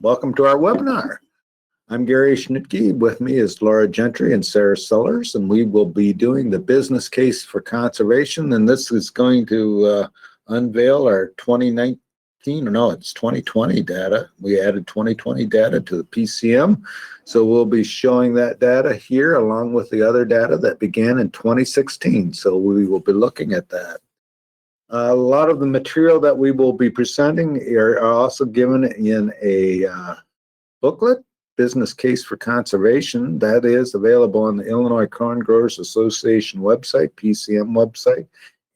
Welcome to our webinar. I'm Gary Schnitke. With me is Laura Gentry and Sarah Sellers, and we will be doing the business case for conservation. And this is going to unveil our 2020 data. We added 2020 data to the PCM. So we'll be showing that data here along with the other data that began in 2016. So we will be looking at that. A lot of the material that we will be presenting are also given in a booklet, Business Case for Conservation, that is available on the Illinois Corn Growers Association website, PCM website,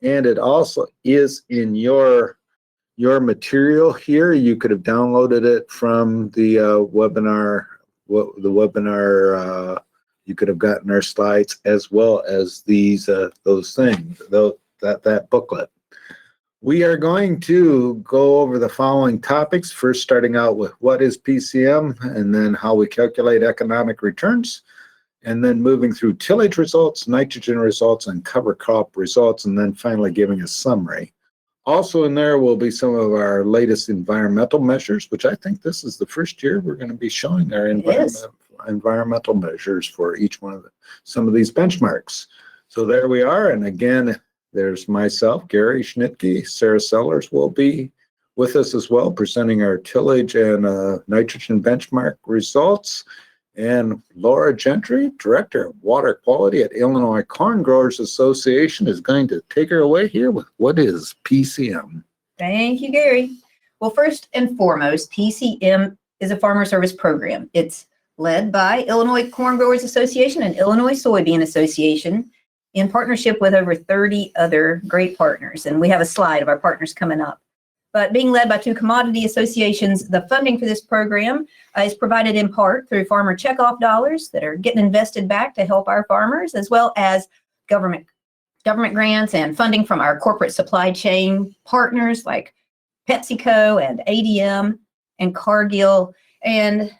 and it also is in your material here. You could have downloaded it from the webinar. You could have gotten our slides as well as those things, that booklet. We are going to go over the following topics, first starting out with what is PCM, and then how we calculate economic returns, and then moving through tillage results, nitrogen results, and cover crop results, and then finally giving a summary. Also in there will be some of our latest environmental measures, which I think this is the first year we're going to be showing our environmental measures for each one of some of these benchmarks. So there we are, and again, there's myself, Gary Schnitke. Sarah Sellers will be with us as well, presenting our tillage and nitrogen benchmark results. And Laura Gentry, Director of Water Quality at Illinois Corn Growers Association, is going to take her away here with what is PCM. Thank you, Gary. Well, first and foremost, PCM is a farmer service program. It's led by Illinois Corn Growers Association and Illinois Soybean Association, in partnership with over 30 other great partners. And we have a slide of our partners coming up. But being led by two commodity associations, the funding for this program is provided in part through farmer checkoff dollars that are getting invested back to help our farmers, as well as government grants and funding from our corporate supply chain partners like PepsiCo and ADM and Cargill. And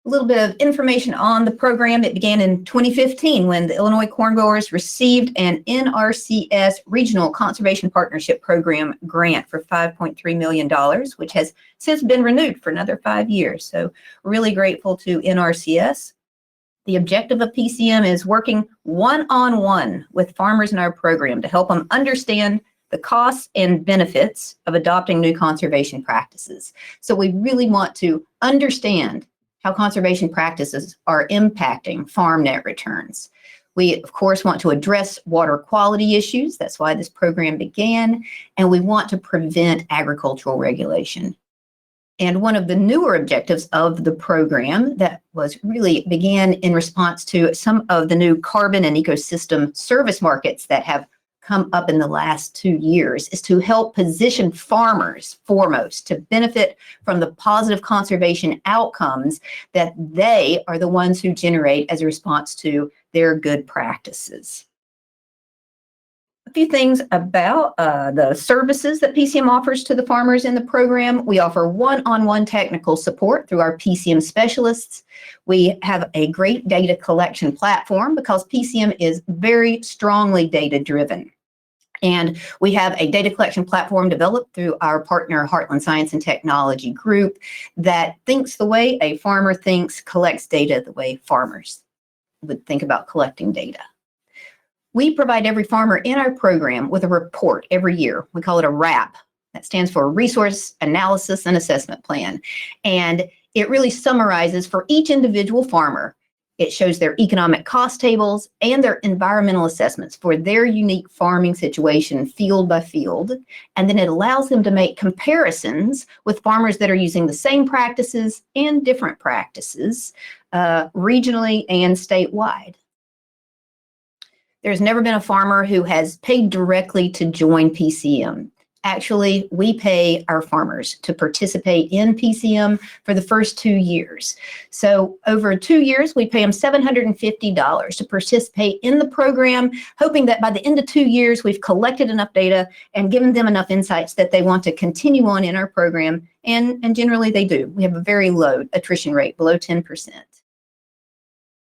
a little bit of information on the program. It began in 2015 when the Illinois Corn Growers received an NRCS Regional Conservation Partnership Program grant for $5.3 million, which has since been renewed for another 5 years. So really grateful to NRCS. The objective of PCM is working one-on-one with farmers in our program to help them understand the costs and benefits of adopting new conservation practices. So we really want to understand how conservation practices are impacting farm net returns. We, of course, want to address water quality issues. That's why this program began. And we want to prevent agricultural regulation. And one of the newer objectives of the program that began in response to some of the new carbon and ecosystem service markets that have come up in the last 2 years is to help position farmers foremost to benefit from the positive conservation outcomes that they are the ones who generate as a response to their good practices. A few things about the services that PCM offers to the farmers in the program. We offer one-on-one technical support through our PCM specialists. We have a great data collection platform because PCM is very strongly data-driven. And we have a data collection platform developed through our partner Heartland Science and Technology Group that thinks the way a farmer thinks, collects data the way farmers would think about collecting data. We provide every farmer in our program with a report every year. We call it a RAP. That stands for Resource Analysis and Assessment Plan. And it really summarizes for each individual farmer. It shows their economic cost tables and their environmental assessments for their unique farming situation, field by field. And then it allows them to make comparisons with farmers that are using the same practices and different practices regionally and statewide. There's never been a farmer who has paid directly to join PCM. Actually, we pay our farmers to participate in PCM for the first 2 years. So over 2 years, we pay them $750 to participate in the program, hoping that by the end of 2 years, we've collected enough data and given them enough insights that they want to continue on in our program. And generally they do. We have a very low attrition rate, below 10%.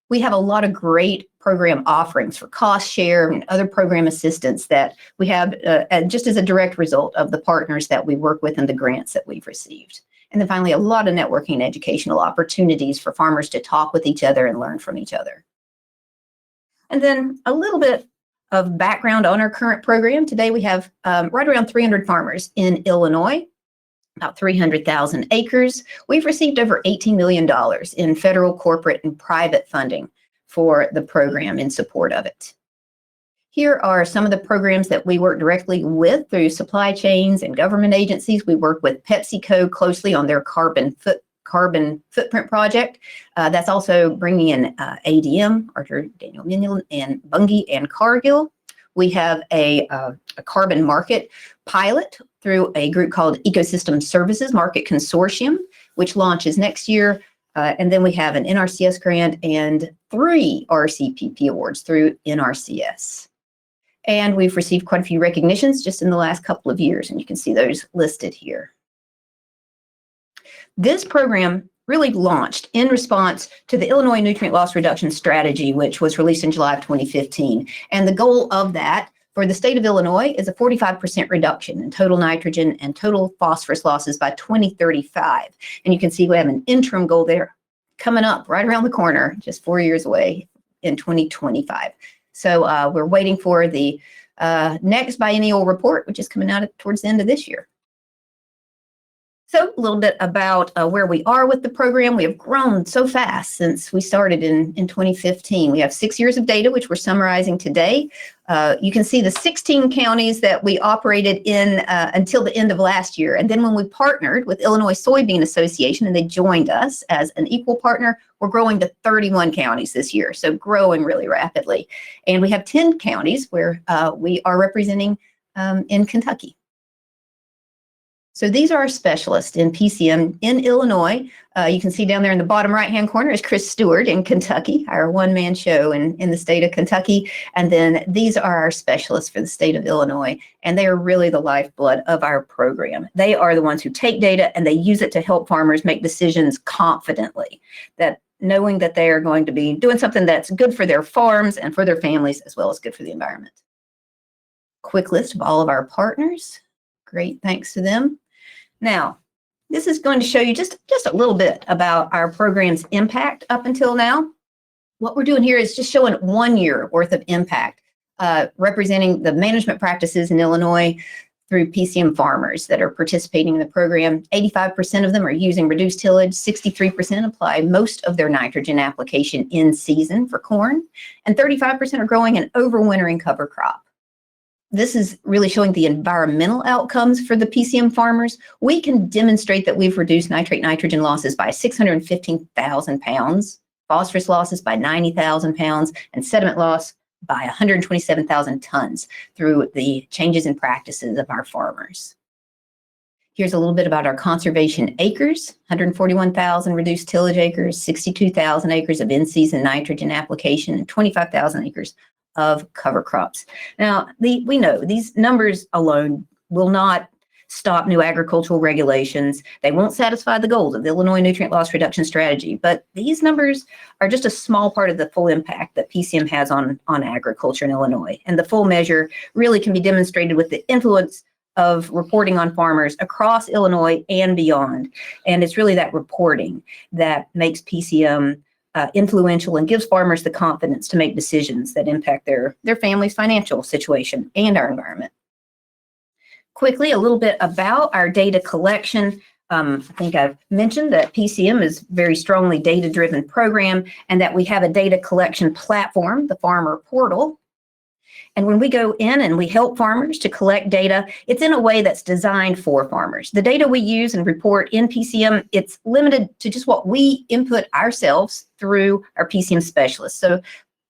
We have a lot of great program offerings for cost share and other program assistance that we have just as a direct result of the partners that we work with and the grants that we've received. And then finally, a lot of networking and educational opportunities for farmers to talk with each other and learn from each other. And then a little bit of background on our current program. Today we have right around 300 farmers in Illinois, about 300,000 acres. We've received over $18 million in federal, corporate, and private funding for the program in support of it. Here are some of the programs that we work directly with through supply chains and government agencies. We work with PepsiCo closely on their carbon footprint project. That's also bringing in ADM, Arthur Daniel Minnion, and Bunge and Cargill. We have a carbon market pilot through a group called Ecosystem Services Market Consortium, which launches next year. And then we have an NRCS grant and 3 RCPP awards through NRCS. And we've received quite a few recognitions just in the last couple of years, and you can see those listed here. This program really launched in response to the Illinois Nutrient Loss Reduction Strategy, which was released in July of 2015. And the goal of that for the state of Illinois is a 45% reduction in total nitrogen and total phosphorus losses by 2035. And you can see we have an interim goal there coming up right around the corner, just 4 years away in 2025. So we're waiting for the next biennial report, which is coming out towards the end of this year. So a little bit about where we are with the program. We have grown so fast since we started in 2015. We have 6 years of data, which we're summarizing today. You can see the 16 counties that we operated in until the end of last year. And then when we partnered with Illinois Soybean Association and they joined us as an equal partner, we're growing to 31 counties this year. So growing really rapidly. And we have 10 counties where we are representing in Kentucky. So these are our specialists in PCM in Illinois. You can see down there in the bottom right-hand corner is Chris Stewart in Kentucky, our one-man show in the state of Kentucky. And then these are our specialists for the state of Illinois, and they are really the lifeblood of our program. They are the ones who take data and they use it to help farmers make decisions confidently, that knowing that they are going to be doing something that's good for their farms and for their families, as well as good for the environment. Quick list of all of our partners. Great, thanks to them. Now, this is going to show you just a little bit about our program's impact up until now. What we're doing here is just showing 1 year worth of impact, representing the management practices in Illinois through PCM farmers that are participating in the program. 85% of them are using reduced tillage, 63% apply most of their nitrogen application in season for corn, and 35% are growing an overwintering cover crop. This is really showing the environmental outcomes for the PCM farmers. We can demonstrate that we've reduced nitrate nitrogen losses by 615,000 pounds, phosphorus losses by 90,000 pounds, and sediment loss by 127,000 tons through the changes in practices of our farmers. Here's a little bit about our conservation acres: 141,000 reduced tillage acres, 62,000 acres of in-season nitrogen application, and 25,000 acres of cover crops. Now, we know these numbers alone will not stop new agricultural regulations. They won't satisfy the goals of the Illinois Nutrient Loss Reduction Strategy, but these numbers are just a small part of the full impact that PCM has on agriculture in Illinois. And the full measure really can be demonstrated with the influence of reporting on farmers across Illinois and beyond. And it's really that reporting that makes PCM influential and gives farmers the confidence to make decisions that impact their family's financial situation and our environment. Quickly, a little bit about our data collection. I think I've mentioned that PCM is a very strongly data-driven program and that we have a data collection platform, the Farmer Portal. And when we go in and we help farmers to collect data, it's in a way that's designed for farmers. The data we use and report in PCM, it's limited to just what we input ourselves through our PCM specialists. So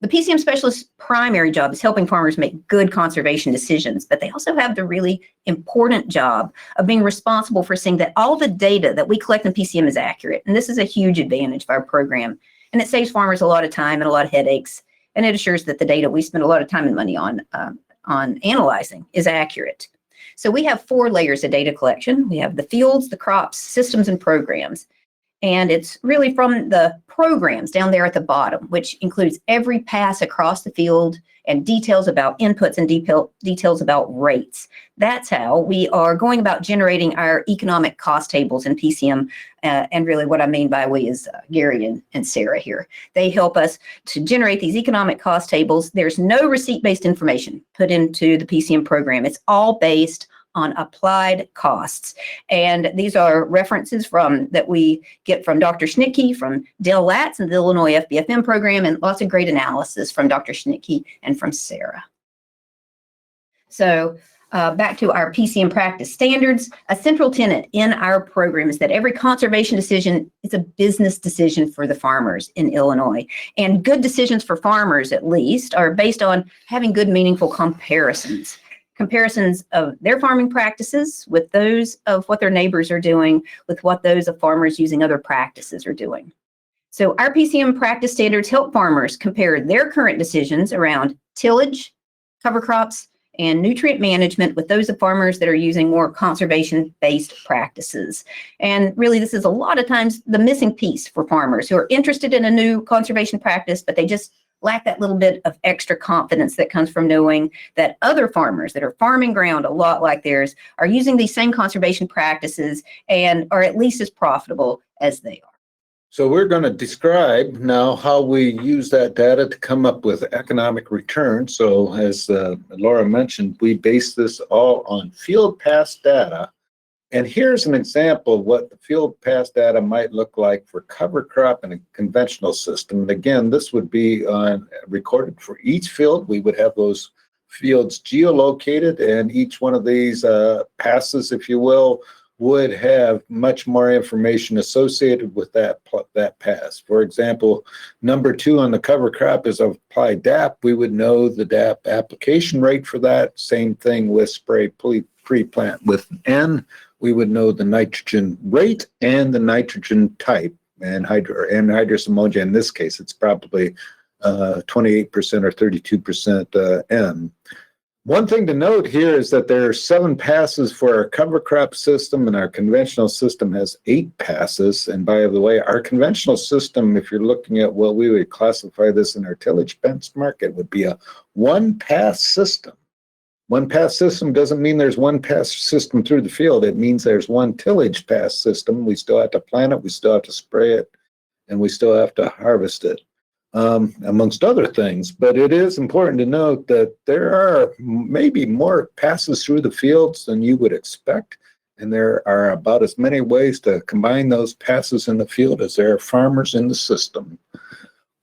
the PCM specialist's primary job is helping farmers make good conservation decisions, but they also have the really important job of being responsible for seeing that all the data that we collect in PCM is accurate. And this is a huge advantage of our program. And it saves farmers a lot of time and a lot of headaches. And it assures that the data we spend a lot of time and money on analyzing is accurate. So we have 4 layers of data collection. We have the fields, the crops, systems, and programs. And it's really from the programs down there at the bottom, which includes every pass across the field and details about inputs and details about rates. That's how we are going about generating our economic cost tables in PCM. And really what I mean by we is Gary and Sarah here. They help us to generate these economic cost tables. There's no receipt-based information put into the PCM program. It's all based on applied costs. And these are references that we get from Dr. Schnittke, from Dale Latz and the Illinois FBFM program, and lots of great analysis from Dr. Schnittke and from Sarah. So back to our PCM practice standards. A central tenet in our program is that every conservation decision is a business decision for the farmers in Illinois. And good decisions for farmers, at least, are based on having good, meaningful comparisons. Comparisons of their farming practices with those of what their neighbors are doing, with what those of farmers using other practices are doing. So our PCM practice standards help farmers compare their current decisions around tillage, cover crops, and nutrient management with those of farmers that are using more conservation-based practices. And really, this is a lot of times the missing piece for farmers who are interested in a new conservation practice, but they just lack that little bit of extra confidence that comes from knowing that other farmers that are farming ground a lot like theirs are using these same conservation practices and are at least as profitable as they are. So we're going to describe now how we use that data to come up with economic return. So as Laura mentioned, we base this all on field pass data. And here's an example of what the field pass data might look like for cover crop in a conventional system. And again, this would be recorded for each field. We would have those fields geolocated, and each one of these passes, if you will, would have much more information associated with that pass. For example, number 2 on the cover crop is applied DAP. We would know the DAP application rate for that. Same thing with spray pre-plant. With N, we would know the nitrogen rate and the nitrogen type, and hydrous ammonia. In this case, it's probably 28% or 32% N. One thing to note here is that there are 7 passes for our cover crop system, and our conventional system has 8 passes. And by the way, our conventional system, if you're looking at what we would classify this in our tillage benchmark, it would be a one-pass system. One-pass system doesn't mean there's one pass system through the field. It means there's one tillage pass system. We still have to plant it, we still have to spray it, and we still have to harvest it. Amongst other things. But it is important to note that there are maybe more passes through the fields than you would expect, and there are about as many ways to combine those passes in the field as there are farmers in the system.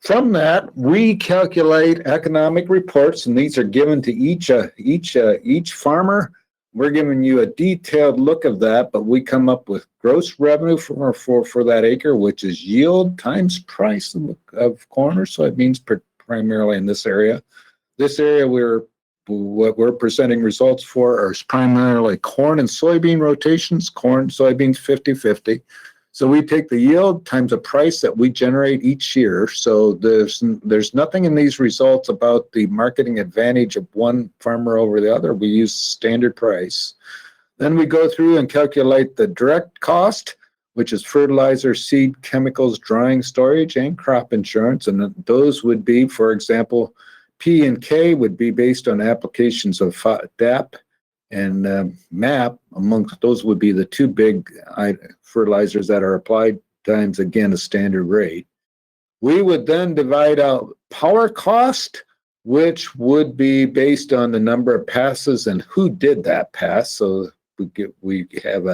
From that, we calculate economic reports, and these are given to each farmer. We're giving you a detailed look of that, but we come up with gross revenue for that acre, which is yield times price of corn or soybeans, primarily in this area. This area, what we're presenting results for are primarily corn and soybean rotations, corn, soybeans 50-50. So we take the yield times a price that we generate each year. So there's nothing in these results about the marketing advantage of one farmer over the other. We use standard price. Then we go through and calculate the direct cost, which is fertilizer, seed, chemicals, drying, storage, and crop insurance. And those would be, for example, P and K would be based on applications of DAP and MAP. Amongst those would be the 2 big fertilizers that are applied times, again, a standard rate. We would then divide out power cost, which would be based on the number of passes and who did that pass. So we have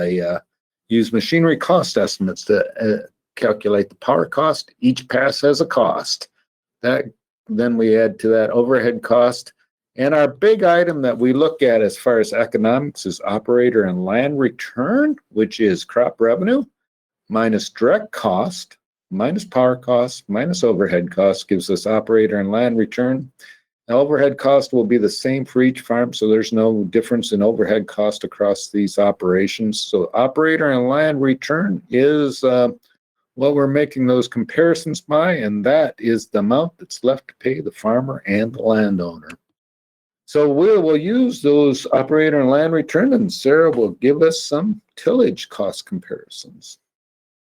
use machinery cost estimates to calculate the power cost. Each pass has a cost. Then we add to that overhead cost. And our big item that we look at as far as economics is operator and land return, which is crop revenue minus direct cost, minus power cost, minus overhead cost gives us operator and land return. Now, overhead cost will be the same for each farm, so there's no difference in overhead cost across these operations. So operator and land return is what we're making those comparisons by, and that is the amount that's left to pay the farmer and the landowner. So we will use those operator and land return, and Sarah will give us some tillage cost comparisons.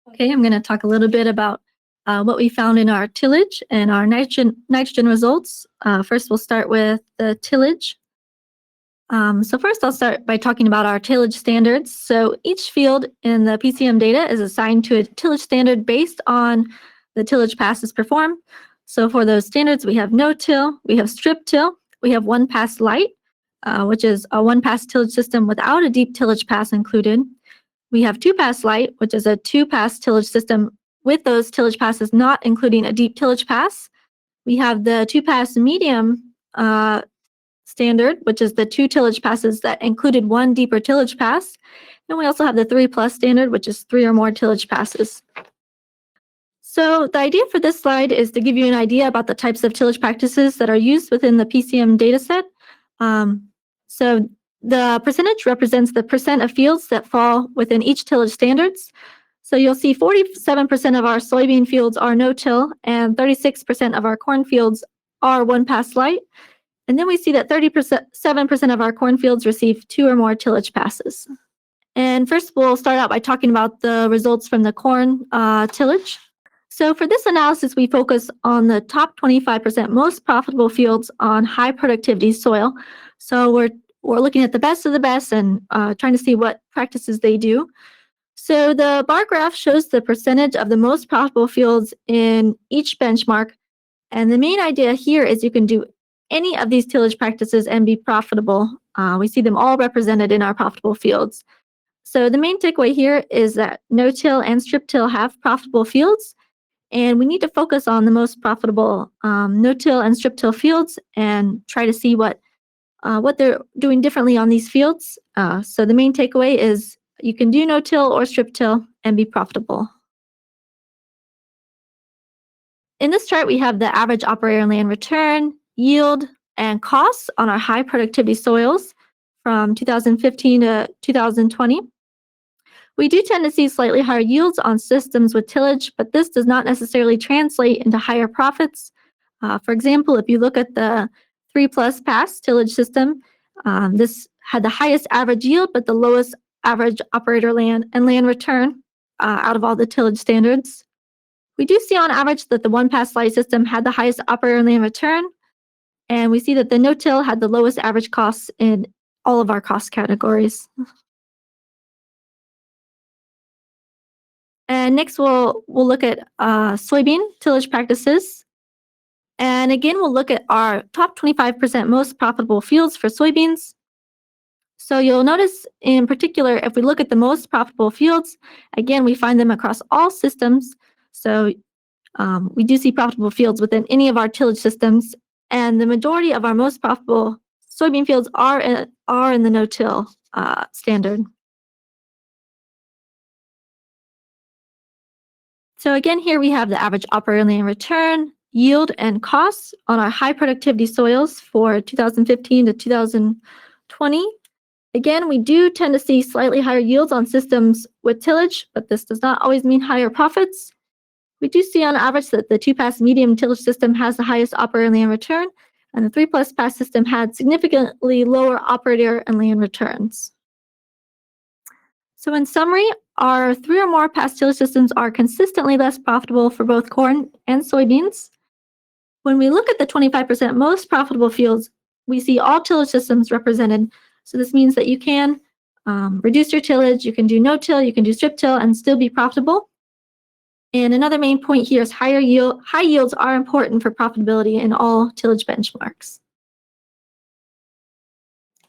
Okay, I'm going to talk a little bit about what we found in our tillage and our nitrogen results. First, we'll start with the tillage. So first, I'll start by talking about our tillage standards. So each field in the PCM data is assigned to a tillage standard based on the tillage passes performed. So for those standards, we have no-till, we have strip-till, we have one-pass light, which is a one-pass tillage system without a deep tillage pass included. We have two-pass light, which is a two-pass tillage system with those tillage passes not including a deep tillage pass. We have the two-pass medium standard, which is the two tillage passes that included one deeper tillage pass. And we also have the 3+ standard, which is 3 or more tillage passes. So the idea for this slide is to give you an idea about the types of tillage practices that are used within the PCM dataset. So the percentage represents the percent of fields that fall within each tillage standards. So you'll see 47% of our soybean fields are no-till and 36% of our corn fields are one-pass light. And then we see that 7% of our cornfields receive 2 or more tillage passes. And first, we'll start out by talking about the results from the corn tillage. So for this analysis, we focus on the top 25% most profitable fields on high productivity soil. So we're looking at the best of the best and trying to see what practices they do. So the bar graph shows the percentage of the most profitable fields in each benchmark. And the main idea here is you can do any of these tillage practices and be profitable. We see them all represented in our profitable fields. So the main takeaway here is that no-till and strip-till have profitable fields, and we need to focus on the most profitable no-till and strip-till fields and try to see what they're doing differently on these fields. So the main takeaway is you can do no-till or strip-till and be profitable. In this chart, we have the average operator land return, yield, and costs on our high productivity soils from 2015 to 2020. We do tend to see slightly higher yields on systems with tillage, but this does not necessarily translate into higher profits. For example, if you look at the 3+ pass tillage system, this had the highest average yield, but the lowest average operator land and land return out of all the tillage standards. We do see on average that the one-pass light system had the highest operator land return, and we see that the no-till had the lowest average costs in all of our cost categories. And next, we'll look at soybean tillage practices. And again, we'll look at our top 25% most profitable fields for soybeans. So you'll notice in particular, if we look at the most profitable fields, again, we find them across all systems. So we do see profitable fields within any of our tillage systems. And the majority of our most profitable soybean fields are in the no-till standard. So again, here we have the average operator land return, yield, and costs on our high productivity soils for 2015 to 2020. Again, we do tend to see slightly higher yields on systems with tillage, but this does not always mean higher profits. We do see on average that the two-pass medium tillage system has the highest operator land return, and the 3+ pass system had significantly lower operator and land returns. So in summary, our 3 or more pass tillage systems are consistently less profitable for both corn and soybeans. When we look at the 25% most profitable fields, we see all tillage systems represented. So this means that you can reduce your tillage, you can do no-till, you can do strip-till, and still be profitable. And another main point here is high yields are important for profitability in all tillage benchmarks.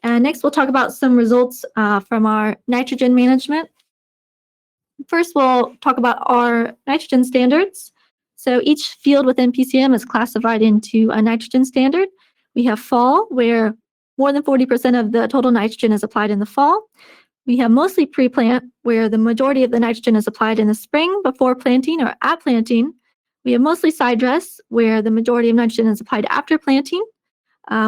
And next, we'll talk about some results from our nitrogen management. First, we'll talk about our nitrogen standards. So each field within PCM is classified into a nitrogen standard. We have fall, where more than 40% of the total nitrogen is applied in the fall. We have mostly pre-plant, where the majority of the nitrogen is applied in the spring before planting or at planting. We have mostly side dress, where the majority of nitrogen is applied after planting.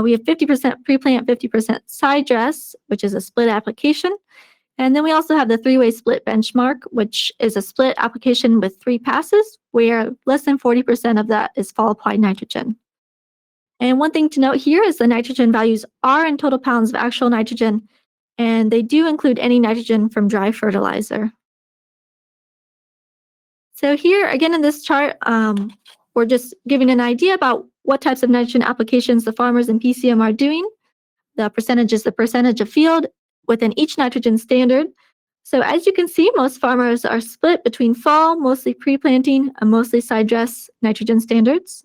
We have 50% pre-plant, 50% side dress, which is a split application. And then we also have the 3-way split benchmark, which is a split application with 3 passes, where less than 40% of that is fall applied nitrogen. And one thing to note here is the nitrogen values are in total pounds of actual nitrogen, and they do include any nitrogen from dry fertilizer. So here, again, in this chart, we're just giving an idea about what types of nitrogen applications the farmers in PCM are doing. The percentage is the percentage of field within each nitrogen standard. So as you can see, most farmers are split between fall, mostly pre-planting, and mostly side dress nitrogen standards.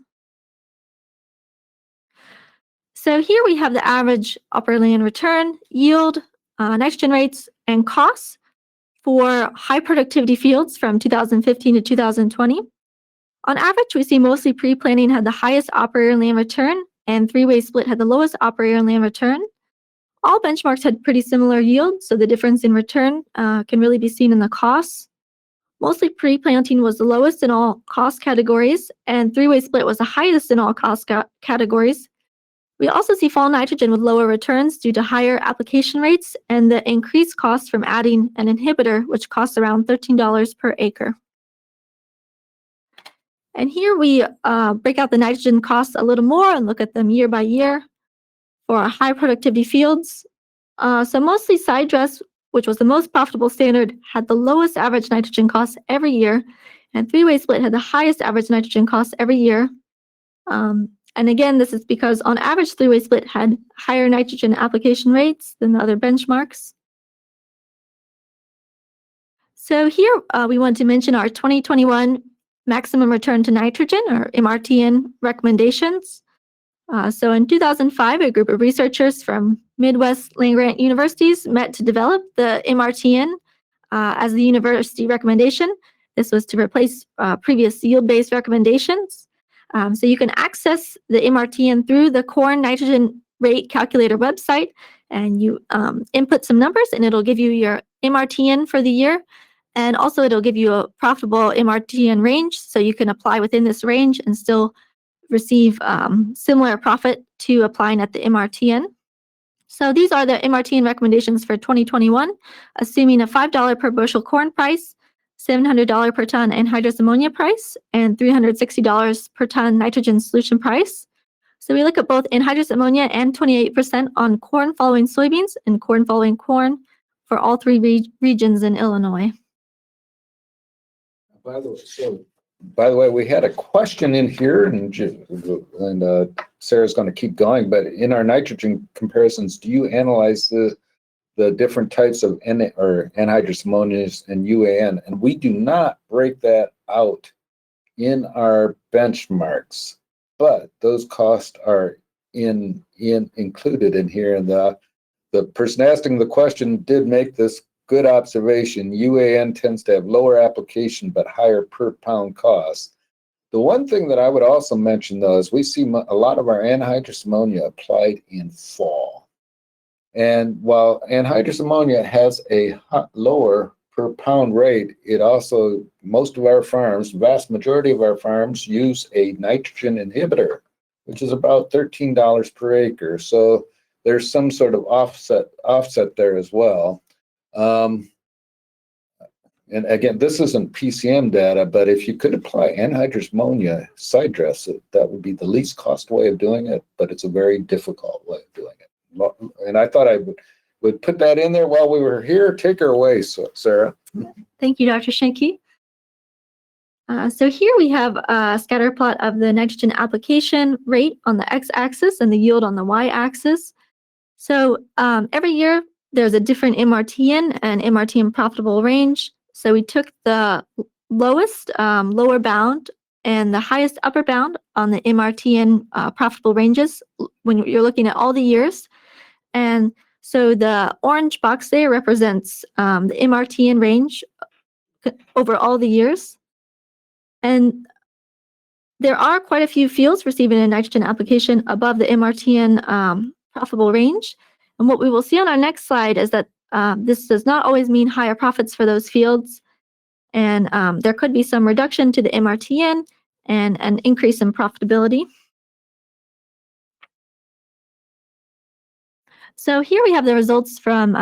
So here we have the average upper land return, yield, nitrogen rates, and costs for high productivity fields from 2015 to 2020. On average, we see mostly pre-planting had the highest operator land return, and three-way split had the lowest operator land return. All benchmarks had pretty similar yields, so the difference in return can really be seen in the costs. Mostly pre-planting was the lowest in all cost categories, and three-way split was the highest in all cost categories. We also see fall nitrogen with lower returns due to higher application rates and the increased cost from adding an inhibitor, which costs around $13 per acre. And here we break out the nitrogen costs a little more and look at them year by year for our high productivity fields. So mostly side dress, which was the most profitable standard, had the lowest average nitrogen costs every year, and three-way split had the highest average nitrogen costs every year. And again, this is because on average, three-way split had higher nitrogen application rates than the other benchmarks. So here we want to mention our 2021 maximum return to nitrogen, or MRTN recommendations. So in 2005, a group of researchers from Midwest land-grant universities met to develop the MRTN as the university recommendation. This was to replace previous yield-based recommendations. So you can access the MRTN through the corn nitrogen rate calculator website, and you input some numbers and it'll give you your MRTN for the year. And also it'll give you a profitable MRTN range, so you can apply within this range and still receive similar profit to applying at the MRTN. So these are the MRTN recommendations for 2021, assuming a $5 per bushel corn price, $700 per ton anhydrous ammonia price, and $360 per ton nitrogen solution price. So we look at both anhydrous ammonia and 28% on corn following soybeans and corn following corn for all three regions in Illinois. By the way, we had a question in here, and Sarah's going to keep going, but in our nitrogen comparisons, do you analyze the different types of anhydrous ammonias and UAN? And we do not break that out in our benchmarks, but those costs are included in here. And the person asking the question did make this good observation. UAN tends to have lower application but higher per pound cost. The one thing that I would also mention, though, is we see a lot of our anhydrous ammonia applied in fall. And while anhydrous ammonia has a lower per pound rate, it also, most of our farms, vast majority of our farms, use a nitrogen inhibitor, which is about $13 per acre. So there's some sort of offset there as well. And again, this isn't PCM data, but if you could apply anhydrous ammonia side dress, that would be the least cost way of doing it, but it's a very difficult way of doing it. And I thought I would put that in there while we were here. Take her away, Sarah. Thank you, Dr. Schenke. So here we have a scatter plot of the nitrogen application rate on the x-axis and the yield on the y-axis. So every year there's a different MRTN and MRTN profitable range. So we took the lowest lower bound and the highest upper bound on the MRTN profitable ranges when you're looking at all the years. And so the orange box there represents the MRTN range over all the years. And there are quite a few fields receiving a nitrogen application above the MRTN profitable range. And what we will see on our next slide is that this does not always mean higher profits for those fields. And there could be some reduction to the MRTN and an increase in profitability. So here we have the results from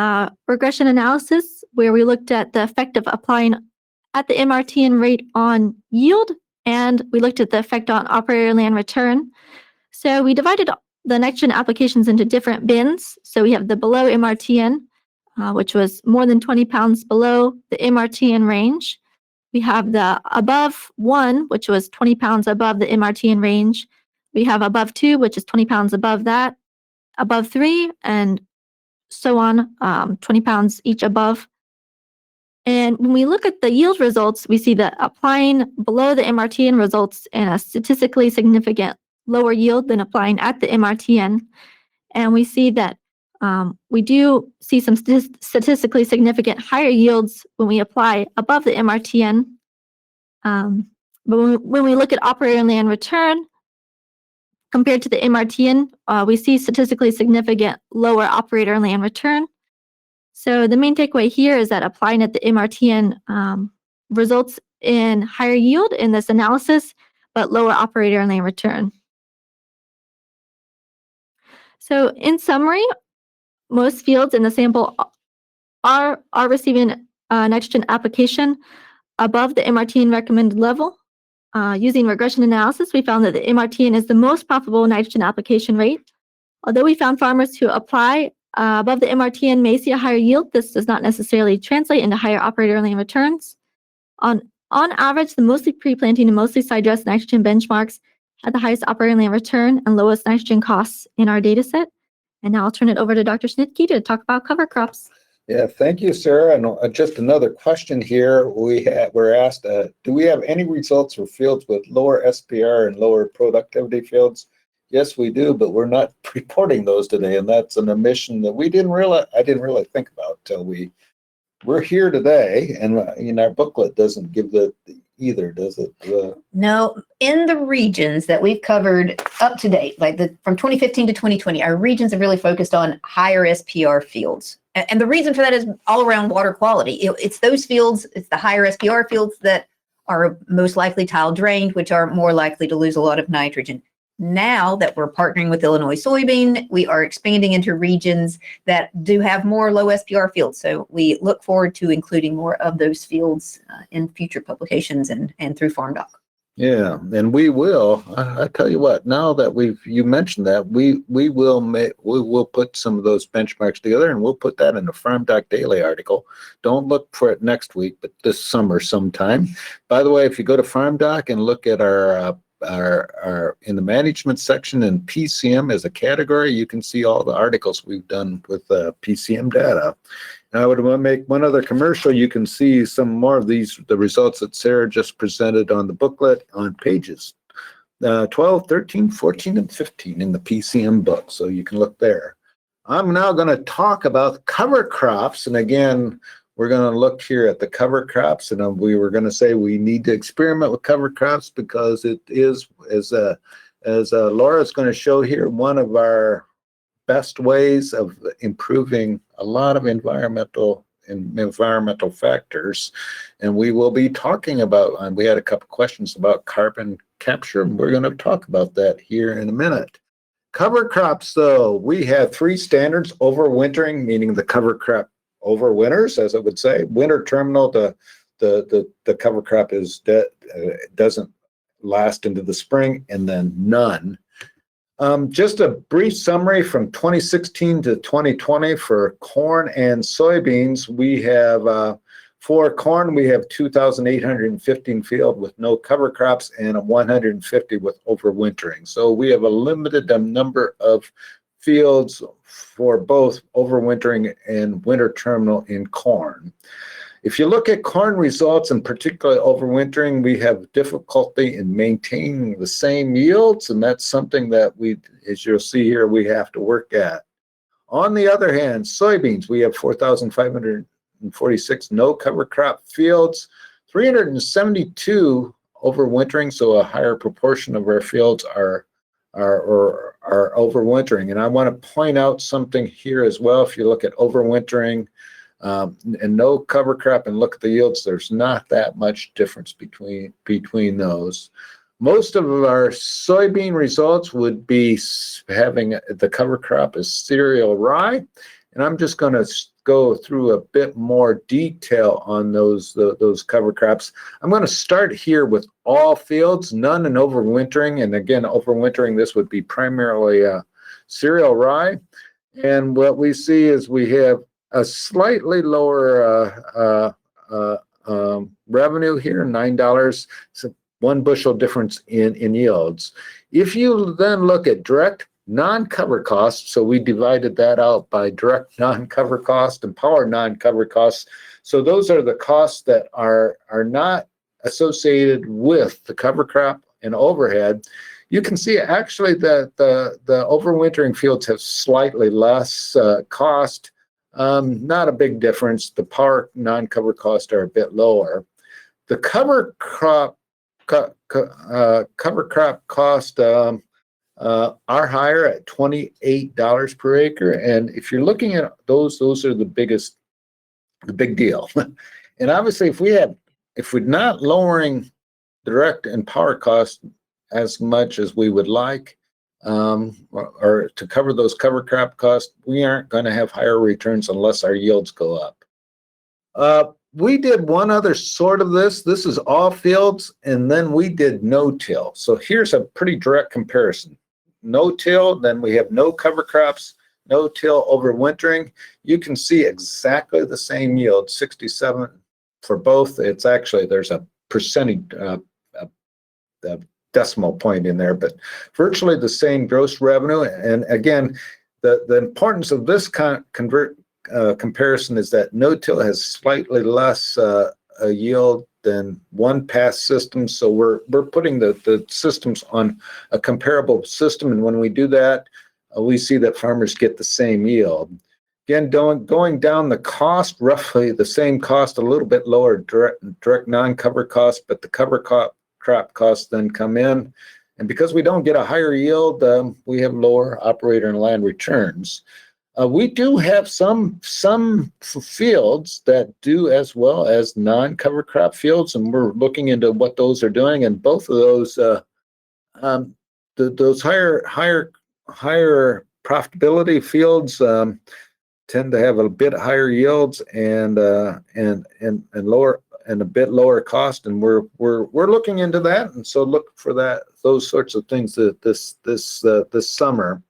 regression analysis, where we looked at the effect of applying at the MRTN rate on yield, and we looked at the effect on operator land return. So we divided the nitrogen applications into different bins. So we have the below MRTN, which was more than 20 pounds below the MRTN range. We have the above 1, which was 20 pounds above the MRTN range. We have above 2, which is 20 pounds above that, above 3, and so on, 20 pounds each above. And when we look at the yield results, we see that applying below the MRTN results in a statistically significant lower yield than applying at the MRTN. And we see that we do see some statistically significant higher yields when we apply above the MRTN. But when we look at operator and land return, compared to the MRTN, we see statistically significant lower operator and land return. So the main takeaway here is that applying at the MRTN results in higher yield in this analysis, but lower operator and land return. So in summary, most fields in the sample are receiving nitrogen application above the MRTN recommended level. Using regression analysis, we found that the MRTN is the most profitable nitrogen application rate. Although we found farmers who apply above the MRTN may see a higher yield, this does not necessarily translate into higher operator and land returns. On average, the mostly pre-planting and mostly side dress nitrogen benchmarks had the highest operator and land return and lowest nitrogen costs in our data set. And now I'll turn it over to Dr. Schnitke to talk about cover crops. Yeah, thank you, Sarah. And just another question here. We're asked, do we have any results for fields with lower SPR and lower productivity fields? Yes, we do, but we're not reporting those today, and that's an omission that I didn't really think about till we're here today, and our booklet doesn't give that either, does it? No, in the regions that we've covered up to date, like from 2015 to 2020, our regions have really focused on higher SPR fields. And the reason for that is all around water quality. It's those fields, it's the higher SPR fields that are most likely tile drained, which are more likely to lose a lot of nitrogen. Now that we're partnering with Illinois Soybean, we are expanding into regions that do have more low SPR fields. So we look forward to including more of those fields in future publications and through FarmDoc. Yeah, and we will. I tell you what. Now that you mentioned that, we will put some of those benchmarks together, and we'll put that in a FarmDoc Daily article. Don't look for it next week, but this summer sometime. By the way, if you go to FarmDoc and look at our in the management section in PCM as a category, you can see all the articles we've done with PCM data. And I would want to make one other commercial. You can see some more of the results that Sarah just presented on the booklet on pages 12, 13, 14, and 15 in the PCM book. So you can look there. I'm now going to talk about cover crops. And again, we're going to look here at the cover crops, and we were going to say we need to experiment with cover crops because it is, as Laura's going to show here, one of our best ways of improving a lot of environmental factors. And we will be talking about, and we had a couple questions about carbon capture, and we're going to talk about that here in a minute. Cover crops, though, we have 3 standards: overwintering, meaning the cover crop overwinters, as I would say. Winter terminal, the cover crop doesn't last into the spring, and then none. Just a brief summary from 2016 to 2020 for corn and soybeans. We have for corn, we have 2,815 field with no cover crops and 150 with overwintering. So we have a limited number of fields for both overwintering and winter terminal in corn. If you look at corn results, and particularly overwintering, we have difficulty in maintaining the same yields, and that's something that as you'll see here, we have to work at. On the other hand, soybeans, we have 4,546 no cover crop fields, 372 overwintering, so a higher proportion of our fields are overwintering. And I want to point out something here as well. If you look at overwintering and no cover crop and look at the yields, there's not that much difference between those. Most of our soybean results would be having the cover crop as cereal rye. And I'm just going to go through a bit more detail on those cover crops. I'm going to start here with all fields, none in overwintering. And again, overwintering, this would be primarily cereal rye. And what we see is we have a slightly lower revenue here, $9. So 1 bushel difference in yields. If you then look at direct non-cover costs, so we divided that out by direct non-cover cost and power non-cover costs. So those are the costs that are not associated with the cover crop and overhead. You can see actually that the overwintering fields have slightly less cost. Not a big difference. The power non-cover costs are a bit lower. The cover crop cost are higher at $28 per acre. And if you're looking at those are the big deal. And obviously, if we're not lowering direct and power costs as much as we would like, or to cover those cover crop costs, we aren't going to have higher returns unless our yields go up. We did one other sort of this. This is all fields, and then we did no-till. So here's a pretty direct comparison. No-till, then we have no cover crops, no-till overwintering. You can see exactly the same yield, 67 for both. It's actually, there's a percentage, a decimal point in there, but virtually the same gross revenue. And again, the importance of this comparison is that no-till has slightly less a yield than one pass system. So we're putting the systems on a comparable system, and when we do that, we see that farmers get the same yield. Again, going down the cost, roughly the same cost, a little bit lower direct non-cover cost, but the cover crop costs then come in. And because we don't get a higher yield, we have lower operator and land returns. We do have some fields that do as well as non-cover crop fields, and we're looking into what those are doing. And both of those, those higher profitability fields tend to have a bit higher yields and lower and a bit lower cost. And we're looking into that, and so look for those sorts of things this summer.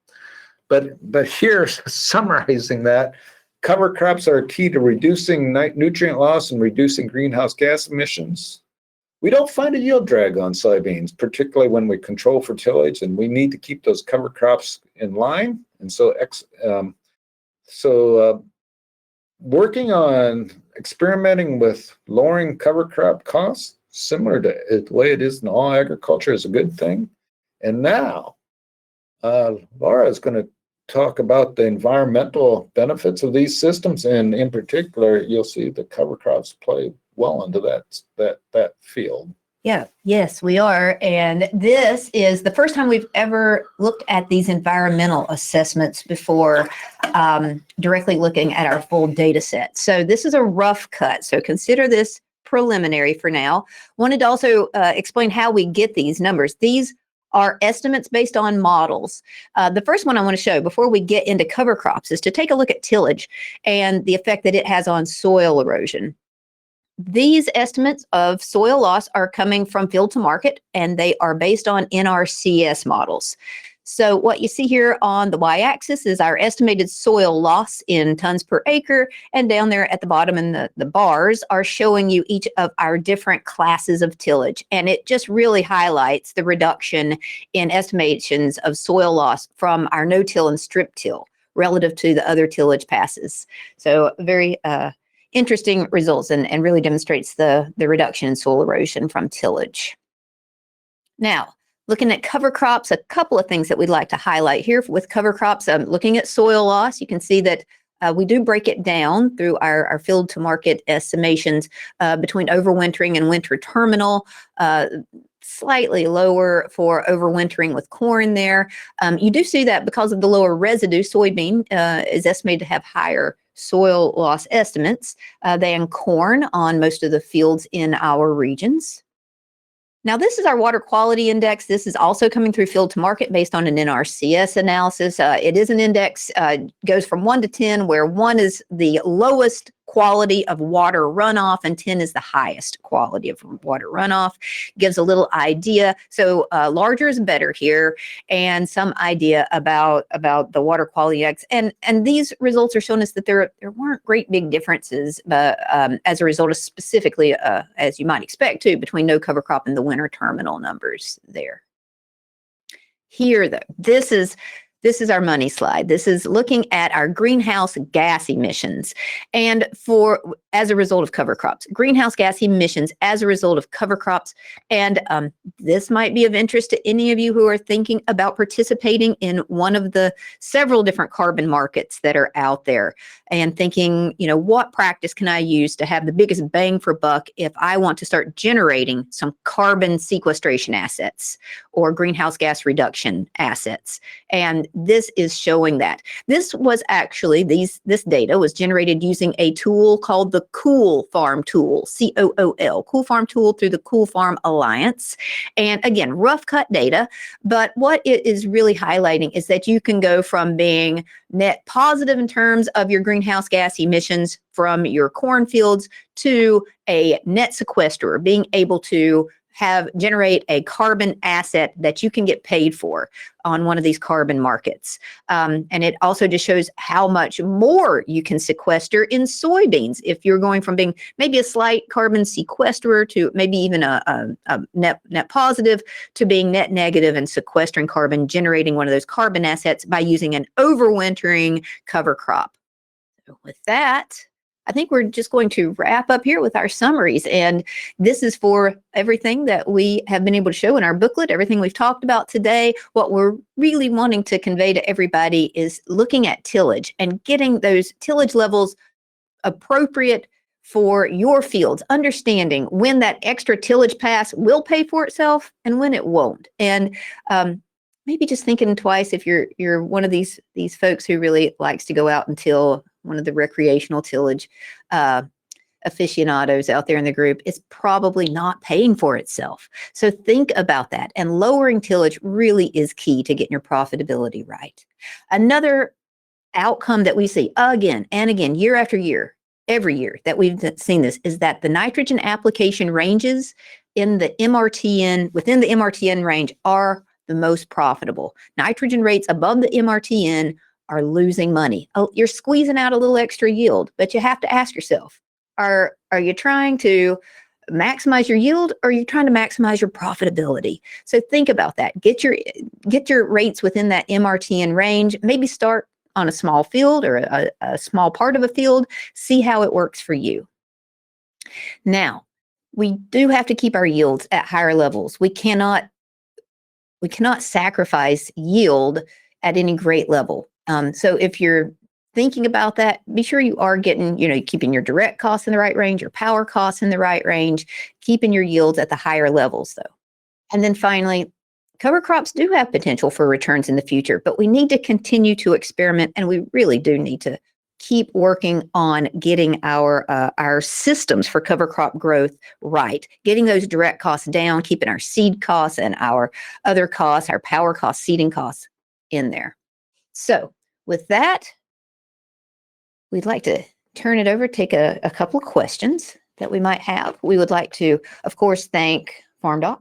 But here's summarizing that. Cover crops are key to reducing nutrient loss and reducing greenhouse gas emissions. We don't find a yield drag on soybeans, particularly when we control for tillage, and we need to keep those cover crops in line. And so, working on experimenting with lowering cover crop costs, similar to the way it is in all agriculture, is a good thing. And now, Laura is going to talk about the environmental benefits of these systems, and in particular, you'll see the cover crops play well into that field. Yeah, yes, we are. And this is the first time we've ever looked at these environmental assessments before directly looking at our full data set. So this is a rough cut. So consider this preliminary for now. Wanted to also explain how we get these numbers. These are estimates based on models. The first one I want to show before we get into cover crops is to take a look at tillage and the effect that it has on soil erosion. These estimates of soil loss are coming from field to market, and they are based on NRCS models. So what you see here on the y-axis is our estimated soil loss in tons per acre, and down there at the bottom in the bars are showing you each of our different classes of tillage. And it just really highlights the reduction in estimations of soil loss from our no-till and strip till relative to the other tillage passes. So very interesting results, and really demonstrates the reduction in soil erosion from tillage. Now, looking at cover crops, a couple of things that we'd like to highlight here with cover crops. Looking at soil loss, you can see that we do break it down through our field to market estimations between overwintering and winter terminal. Slightly lower for overwintering with corn there. You do see that because of the lower residue, soybean is estimated to have higher soil loss estimates than corn on most of the fields in our regions. Now, this is our water quality index. This is also coming through field to market based on an NRCS analysis. It is an index, goes from 1 to 10, where 1 is the lowest quality of water runoff, and 10 is the highest quality of water runoff. Gives a little idea. So larger is better here, and some idea about the water quality index. And these results are showing us that there weren't great big differences as a result of specifically, as you might expect too, between no cover crop and the winter terminal numbers there. Here, though, this is our money slide. This is looking at our greenhouse gas emissions, and as a result of cover crops, greenhouse gas emissions as a result of cover crops. And this might be of interest to any of you who are thinking about participating in one of the several different carbon markets that are out there, and thinking, what practice can I use to have the biggest bang for buck if I want to start generating some carbon sequestration assets or greenhouse gas reduction assets. And this is showing that. This was actually, this data was generated using a tool called the Cool Farm Tool, COOL, Cool Farm Tool through the Cool Farm Alliance. And again, rough cut data, but what it is really highlighting is that you can go from being net positive in terms of your greenhouse gas emissions from your cornfields to a net sequesterer, being able to generate a carbon asset that you can get paid for on one of these carbon markets. And it also just shows how much more you can sequester in soybeans if you're going from being maybe a slight carbon sequesterer to maybe even a net positive to being net negative and sequestering carbon, generating one of those carbon assets by using an overwintering cover crop. So with that, I think we're just going to wrap up here with our summaries. And this is for everything that we have been able to show in our booklet, everything we've talked about today. What we're really wanting to convey to everybody is looking at tillage and getting those tillage levels appropriate for your fields, understanding when that extra tillage pass will pay for itself and when it won't. And maybe just thinking twice if you're one of these folks who really likes to go out and till, one of the recreational tillage aficionados out there in the group, it's probably not paying for itself. So think about that. And lowering tillage really is key to getting your profitability right. Another outcome that we see again and again, year after year, every year that we've seen this, is that the nitrogen application ranges in the MRTN, within the MRTN range, are the most profitable. Nitrogen rates above the MRTN are losing money. Oh, you're squeezing out a little extra yield, but you have to ask yourself, are you trying to maximize your yield, or are you trying to maximize your profitability? So think about that. Get your rates within that MRTN range. Maybe start on a small field or a small part of a field. See how it works for you. Now, we do have to keep our yields at higher levels. We cannot sacrifice yield at any great level. So if you're thinking about that, be sure you are getting, keeping your direct costs in the right range, your power costs in the right range, keeping your yields at the higher levels though. And then finally, cover crops do have potential for returns in the future, but we need to continue to experiment, and we really do need to keep working on getting our systems for cover crop growth right, getting those direct costs down, keeping our seed costs and our other costs, our power costs, seeding costs in there. So with that, we'd like to turn it over, take a couple of questions that we might have. We would like to, of course, thank FarmDoc,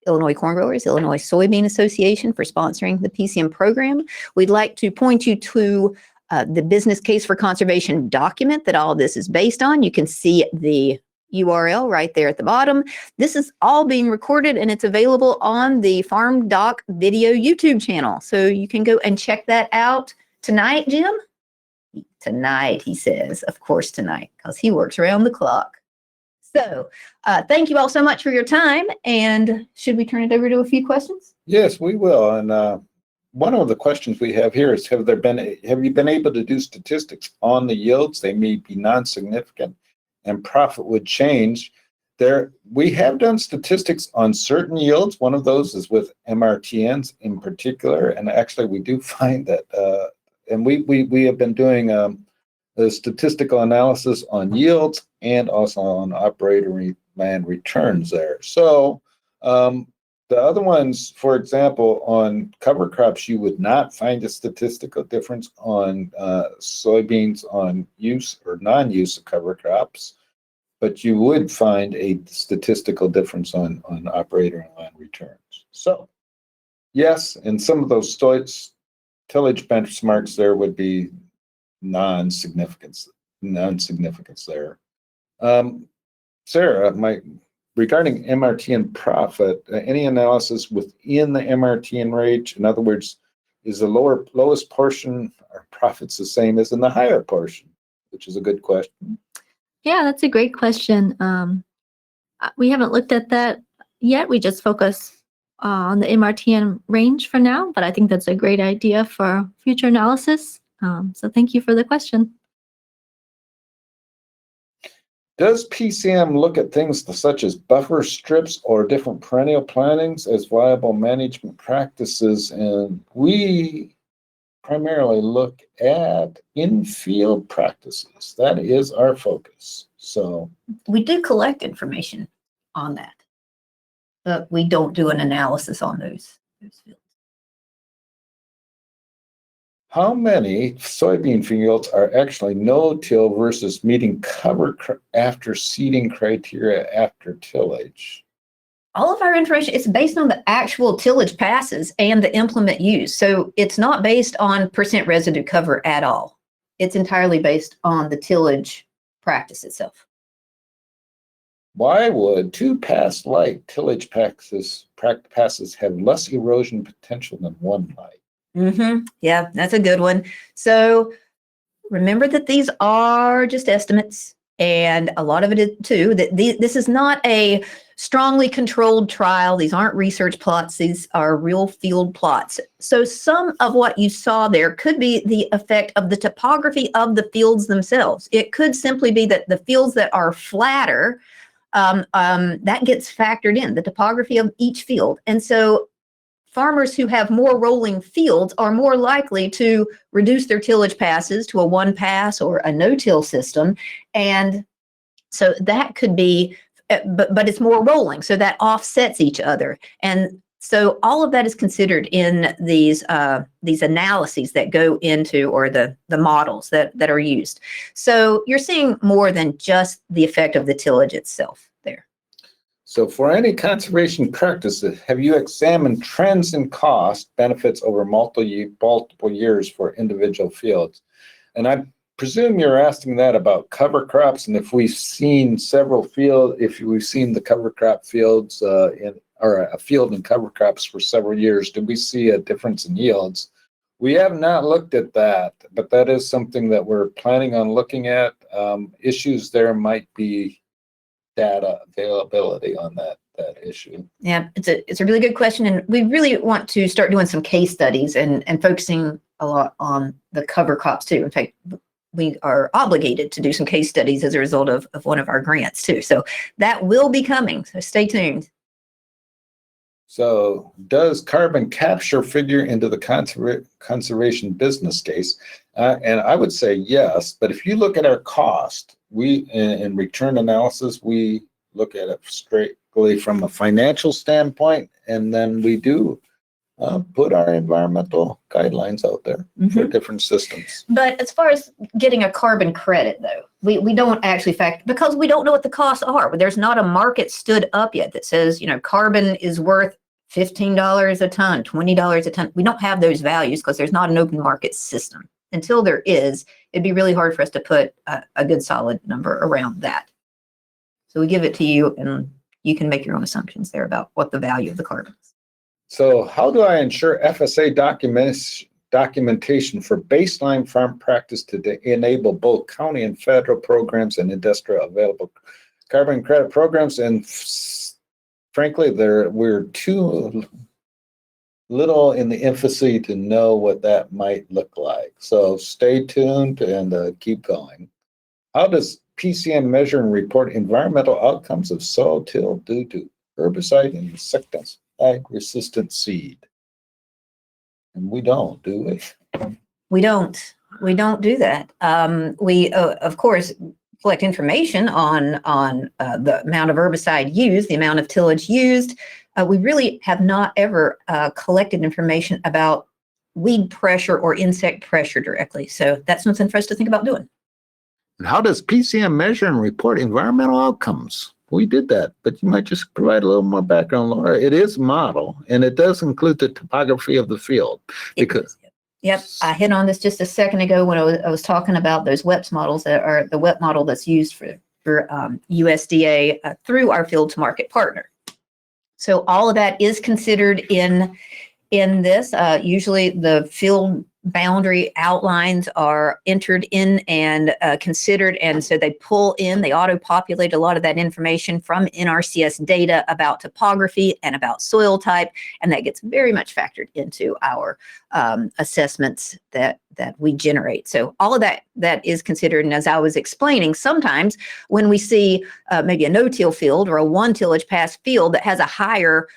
Illinois Corn Growers, Illinois Soybean Association for sponsoring the PCM program. We'd like to point you to the business case for conservation document that all this is based on. You can see the URL right there at the bottom. This is all being recorded and it's available on the FarmDoc video YouTube channel. So you can go and check that out tonight, Jim. Tonight, he says, of course tonight, because he works around the clock. So thank you all so much for your time. And should we turn it over to a few questions? Yes, we will. And one of the questions we have here is, have you been able to do statistics on the yields? They may be non-significant and profit would change. We have done statistics on certain yields. One of those is with MRTNs in particular. And actually we do find that, and we have been doing a statistical analysis on yields and also on operator land returns there. So The other ones, for example, on cover crops, you would not find a statistical difference on soybeans on use or non-use of cover crops, but you would find a statistical difference on operator and land returns. So, yes, and some of those tillage benchmarks there would be non-significance there. Sarah, regarding MRT and profit, any analysis within the MRT and range? In other words, is the lowest portion or profits the same as in the higher portion? Which is a good question. Yeah, that's a great question. We haven't looked at that yet. We just focus on the MRTN range for now, but I think that's a great idea for future analysis. So thank you for the question. Does PCM look at things such as buffer strips or different perennial plantings as viable management practices? And we primarily look at in-field practices. That is our focus. So we do collect information on that, but we don't do an analysis on those fields. How many soybean fields are actually no-till versus meeting cover after seeding criteria after tillage? All of our information is based on the actual tillage passes and the implement used. So it's not based on percent residue cover at all. It's entirely based on the tillage practice itself. Why would two pass-like tillage passes have less erosion potential than one like? Yeah, that's a good one. So remember that these are just estimates, and a lot of it is too that this is not a strongly controlled trial. These aren't research plots. These are real field plots. So some of what you saw there could be the effect of the topography of the fields themselves. It could simply be that the fields that are flatter, that gets factored in, the topography of each field. And so farmers who have more rolling fields are more likely to reduce their tillage passes to a one pass or a no-till system. And so that could be, but it's more rolling, so that offsets each other. And so all of that is considered in these analyses that go into, or the models that are used. So you're seeing more than just the effect of the tillage itself there. So for any conservation practices, have you examined trends in cost benefits over multiple years for individual fields? And I presume you're asking that about cover crops, and if we've seen the cover crop fields or a field in cover crops for several years, did we see a difference in yields? We have not looked at that, but that is something that we're planning on looking at. Issues there might be data availability on that issue. Yeah, it's a really good question, and we really want to start doing some case studies and focusing a lot on the cover crops too. In fact, we are obligated to do some case studies as a result of one of our grants too. So that will be coming, so stay tuned. So does carbon capture figure into the conservation business case? And I would say yes, but if you look at our cost, in return analysis, we look at it strictly from a financial standpoint, and then we do put our environmental guidelines out there for different systems. But as far as getting a carbon credit, though, we don't actually factor, because we don't know what the costs are. There's not a market stood up yet that says, carbon is worth $15 a ton, $20 a ton. We don't have those values because there's not an open market system. Until there is, it'd be really hard for us to put a good solid number around that. So we give it to you, and you can make your own assumptions there about what the value of the carbon is. So how do I ensure FSA documentation for baseline farm practice to enable both county and federal programs and industrial available carbon credit programs? And frankly, we're too little in the infancy to know what that might look like. So stay tuned and keep going. How does PCM measure and report environmental outcomes of soil till due to herbicide and insecticide-resistant seed? And we don't, do we? We don't do that. We, of course, collect information on the amount of herbicide used, the amount of tillage used, we really have not ever collected information about weed pressure or insect pressure directly. So that's something for us to think about doing. And how does PCM measure and report environmental outcomes? We did that, but you might just provide a little more background, Laura. It is a model, and it does include the topography of the field. Because Yep, I hit on this just a second ago when I was talking about those WEPS models that are the WEP model that's used for USDA through our field to market partner. So all of that is considered in this. Usually the field boundary outlines are entered in and considered, and so they auto-populate a lot of that information from NRCS data about topography and about soil type, and that gets very much factored into our assessments that we generate. So all of that is considered, and as I was explaining, sometimes when we see maybe a no-till field or a one-tillage pass field that has a higher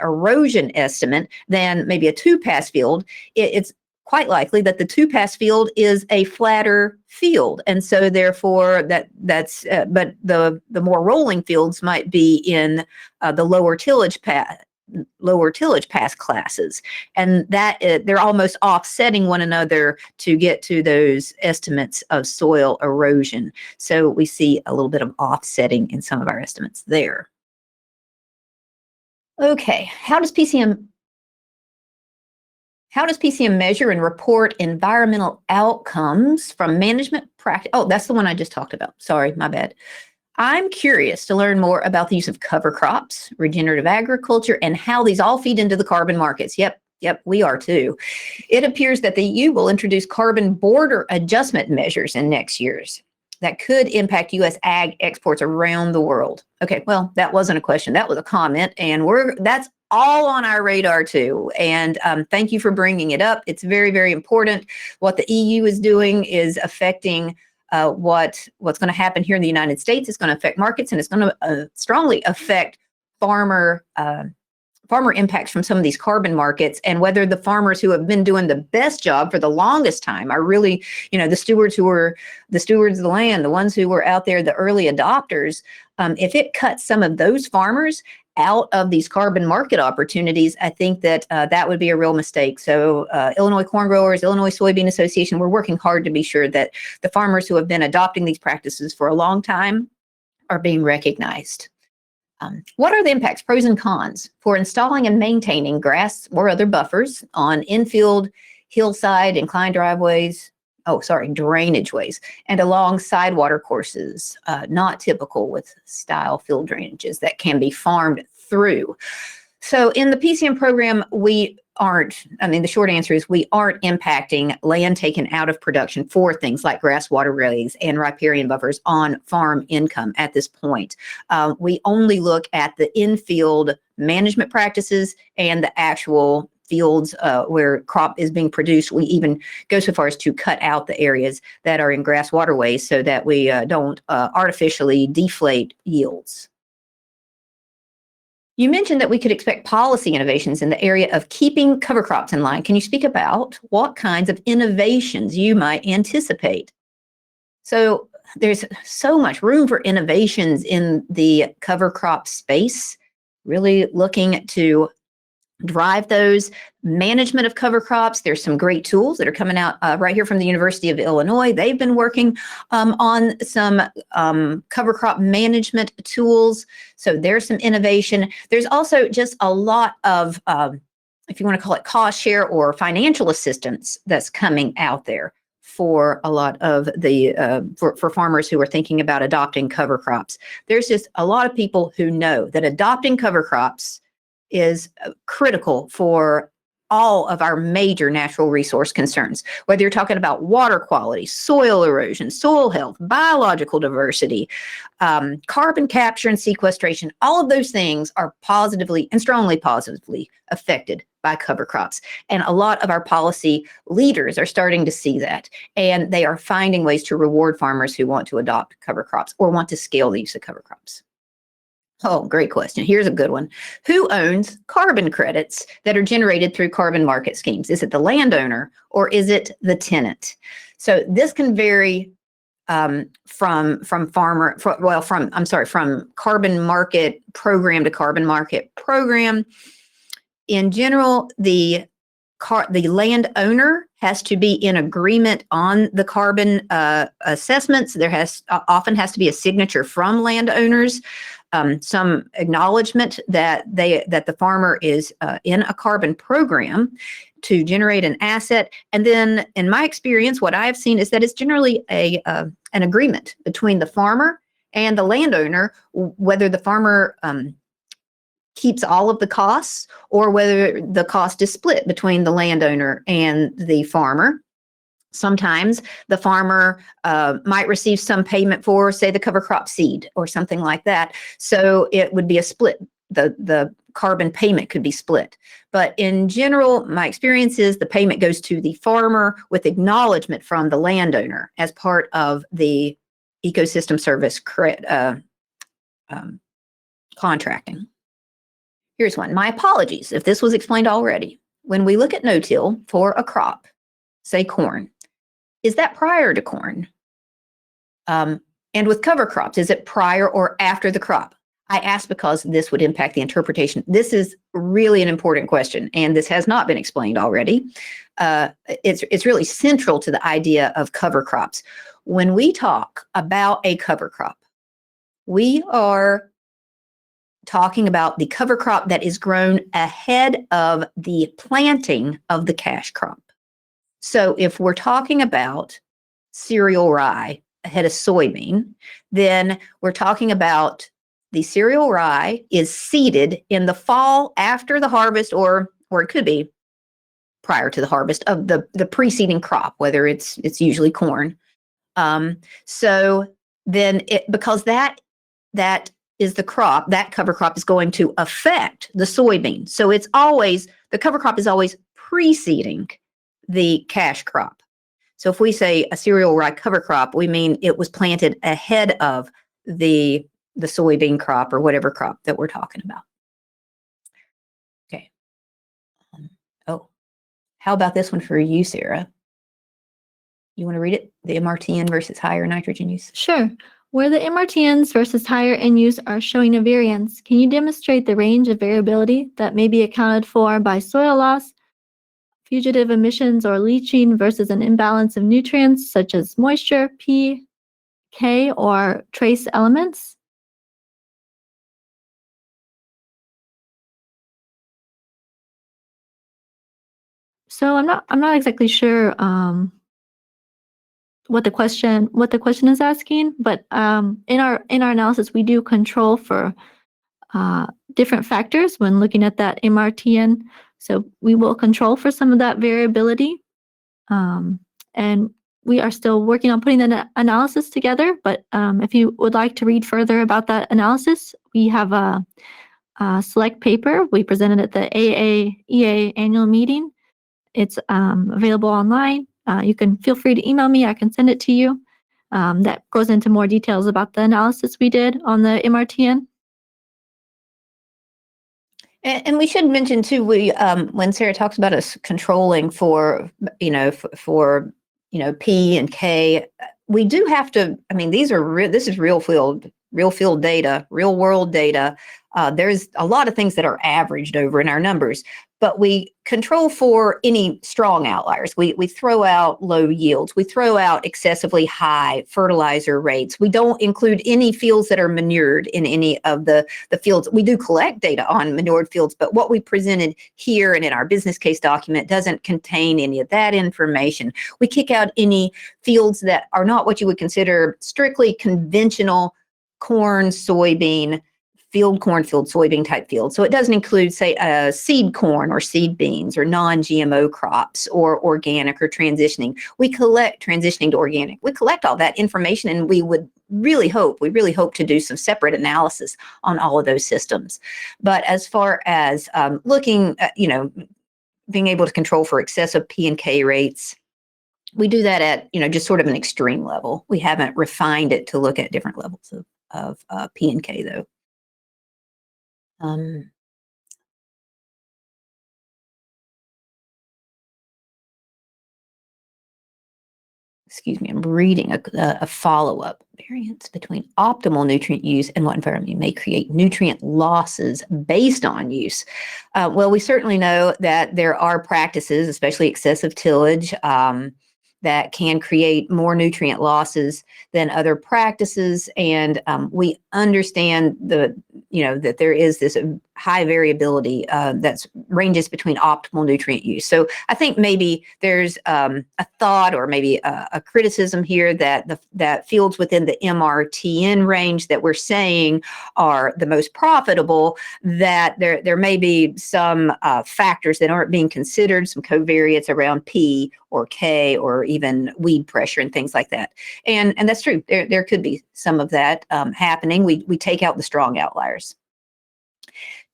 erosion estimate than maybe a two-pass field, it's quite likely that the two-pass field is a flatter field, and so therefore that's but the more rolling fields might be in the lower tillage pass classes, and that they're almost offsetting one another to get to those estimates of soil erosion. So we see a little bit of offsetting in some of our estimates there. Okay, how does PCM measure and report environmental outcomes from management practice? Oh, that's the one I just talked about. Sorry, my bad. I'm curious to learn more about the use of cover crops, regenerative agriculture, and how these all feed into the carbon markets. Yep, we are too. It appears that the EU will introduce carbon border adjustment measures in next year's that could impact U.S. ag exports around the world. Okay, well, that wasn't a question. That was a comment, and that's all on our radar too. And thank you for bringing it up. It's very, very important. What the EU is doing is affecting what's going to happen here in the United States. It's going to affect markets, and it's going to strongly affect farmer impacts from some of these carbon markets, and whether the farmers who have been doing the best job for the longest time are really, the stewards who were the stewards of the land, the ones who were out there, the early adopters. If it cuts some of those farmers out of these carbon market opportunities, I think that that would be a real mistake. So Illinois Corn Growers, Illinois Soybean Association, we're working hard to be sure that the farmers who have been adopting these practices for a long time are being recognized. What are the impacts, pros and cons, for installing and maintaining grass or other buffers on infield, hillside, inclined driveways, drainage ways, and along side water courses, not typical with style field drainages that can be farmed through? So in the PCM program, the short answer is we aren't impacting land taken out of production for things like grass waterways and riparian buffers on farm income at this point. We only look at the infield management practices and the actual fields where crop is being produced. We even go so far as to cut out the areas that are in grass waterways so that we don't artificially deflate yields. You mentioned that we could expect policy innovations in the area of keeping cover crops in line. Can you speak about what kinds of innovations you might anticipate? So there's so much room for innovations in the cover crop space, really looking to drive those management of cover crops. There's some great tools that are coming out right here from the University of Illinois. They've been working on some cover crop management tools. So there's some innovation. There's also just a lot of, if you want to call it cost share or financial assistance that's coming out there for a lot of the, for farmers who are thinking about adopting cover crops. There's just a lot of people who know that adopting cover crops is critical for all of our major natural resource concerns, whether you're talking about water quality, soil erosion, soil health, biological diversity, carbon capture and sequestration. All of those things are positively and strongly positively affected by cover crops. And a lot of our policy leaders are starting to see that, and they are finding ways to reward farmers who want to adopt cover crops or want to scale the use of cover crops. Oh, great question. Here's a good one. Who owns carbon credits that are generated through carbon market schemes? Is it the landowner or is it the tenant? So this can vary from carbon market program to carbon market program. In general, the landowner has to be in agreement on the carbon assessments. There often has to be a signature from landowners, some acknowledgement that the farmer is in a carbon program to generate an asset. And then, in my experience, what I've seen is that it's generally an agreement between the farmer and the landowner, whether the farmer keeps all of the costs or whether the cost is split between the landowner and the farmer. Sometimes the farmer might receive some payment for, say, the cover crop seed or something like that. So it would be a split. The carbon payment could be split. But in general, my experience is the payment goes to the farmer with acknowledgement from the landowner as part of the ecosystem service contracting. Here's one. My apologies if this was explained already. When we look at no-till for a crop, say corn, is that prior to corn? And with cover crops, is it prior or after the crop? I ask because this would impact the interpretation. This is really an important question, and this has not been explained already. It's really central to the idea of cover crops. When we talk about a cover crop, we are talking about the cover crop that is grown ahead of the planting of the cash crop. So if we're talking about cereal rye ahead of soybean, then we're talking about the cereal rye is seeded in the fall after the harvest, or it could be prior to the harvest of the preceding crop, whether it's usually corn. So then because that is the crop, that cover crop is going to affect the soybean. So the cover crop is always preceding the cash crop. So if we say a cereal rye cover crop, we mean it was planted ahead of the soybean crop or whatever crop that we're talking about. Okay. How about this one for you, Sarah? You want to read it? The MRTN versus higher nitrogen use? Sure. Where the MRTNs versus higher N use are showing a variance, can you demonstrate the range of variability that may be accounted for by soil loss, fugitive emissions, or leaching versus an imbalance of nutrients such as moisture, P, K, or trace elements? So I'm not exactly sure what the question is asking, but in our analysis we do control for different factors when looking at that MRTN. So we will control for some of that variability, and we are still working on putting the analysis together. But if you would like to read further about that analysis, we have a select paper we presented at the AAEA annual meeting. It's available online. You can feel free to email me. I can send it to you. That goes into more details about the analysis we did on the MRTN. And we should mention too, when Sarah talks about us controlling for P and K, we do have to. I mean, this is real field data, real world data. There's a lot of things that are averaged over in our numbers, but we control for any strong outliers. We throw out low yields. We throw out excessively high fertilizer rates. We don't include any fields that are manured in any of the fields. We do collect data on manured fields, but what we presented here and in our business case document doesn't contain any of that information. We kick out any fields that are not what you would consider strictly conventional corn, soybean, soybean type field. So it doesn't include, say, seed corn or seed beans or non-GMO crops or organic or transitioning. We collect transitioning to organic. We collect all that information, and we really hope to do some separate analysis on all of those systems. But as far as looking at, being able to control for excessive P and K rates, we do that at, just sort of an extreme level. We haven't refined it to look at different levels of P and K though. I'm reading a follow-up. Variance between optimal nutrient use and what environment may create nutrient losses based on use. Well, we certainly know that there are practices, especially excessive tillage, that can create more nutrient losses than other practices. And we understand that there is this high variability that ranges between optimal nutrient use. So I think maybe there's a thought or maybe a criticism here that fields within the MRTN range that we're saying are the most profitable, that there may be some factors that aren't being considered, some covariates around P or K or even weed pressure and things like that. And that's true. There could be some of that happening. We take out the strong outliers.